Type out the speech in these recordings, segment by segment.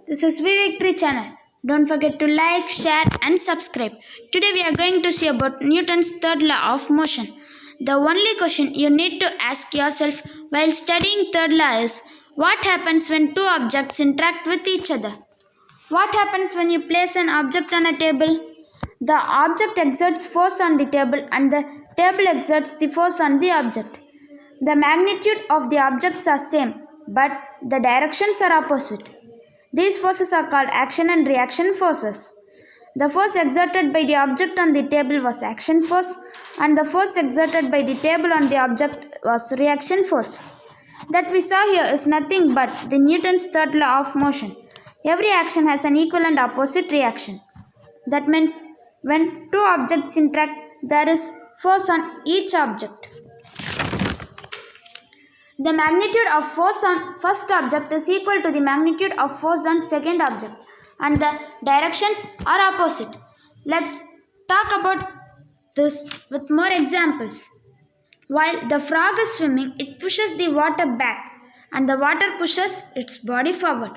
This is V-Victory channel. Don't forget to like, share and subscribe. Today we are going to see about Newton's third law of motion. The only question you need to ask yourself while studying third law is, what happens when two objects interact with each other? What happens when you place an object on a table? The object exerts force on the table and the table exerts the force on the object. The magnitude of the objects are same, but the directions are opposite. These forces are called action and reaction forces. The force exerted by the object on the table was action force, and the force exerted by the table on the object was reaction force. That we saw here is nothing but the Newton's third law of motion. Every action has an equal and opposite reaction. That means when two objects interact, there is force on each object. The magnitude of force on first object is equal to the magnitude of force on second object, and the directions are opposite. Let's talk about this with more examples. While the frog is swimming, it pushes the water back and the water pushes its body forward.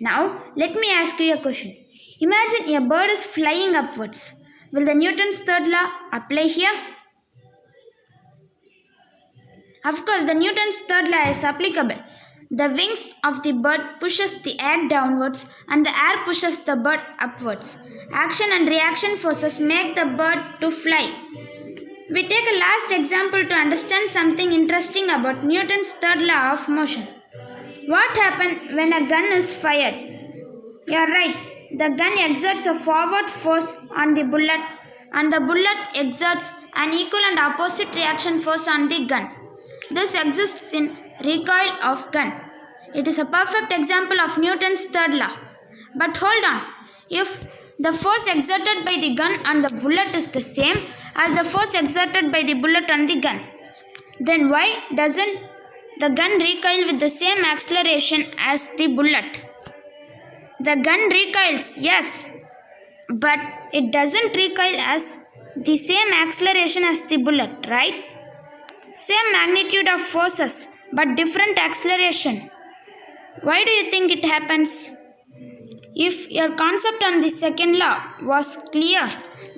Now, let me ask you a question. Imagine a bird is flying upwards. Will the Newton's third law apply here? Of course, the Newton's third law is applicable. The wings of the bird pushes the air downwards and the air pushes the bird upwards. Action and reaction forces make the bird to fly. We take a last example to understand something interesting about Newton's third law of motion. What happens when a gun is fired? You are right. The gun exerts a forward force on the bullet, and the bullet exerts an equal and opposite reaction force on the gun. This exists in recoil of gun. It is a perfect example of Newton's third law. But hold on. If the force exerted by the gun on the bullet is the same as the force exerted by the bullet on the gun, then why doesn't the gun recoil with the same acceleration as the bullet? The gun recoils, yes, but it doesn't recoil as the same acceleration as the bullet, right? Same magnitude of forces, but different acceleration. Why do you think it happens? If your concept on the second law was clear,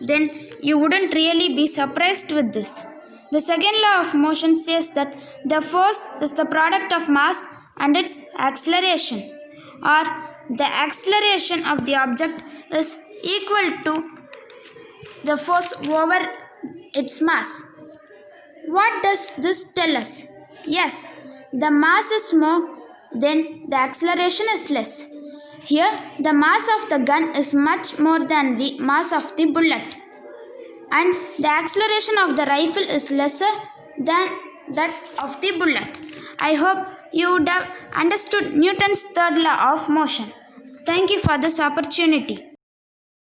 then you wouldn't really be surprised with this. The second law of motion says that the force is the product of mass and its acceleration, or the acceleration of the object is equal to the force over its mass. What does this tell us? Yes, the mass is more, then the acceleration is less. Here, the mass of the gun is much more than the mass of the bullet, and the acceleration of the rifle is lesser than that of the bullet. I hope you would have understood Newton's third law of motion. Thank you for this opportunity.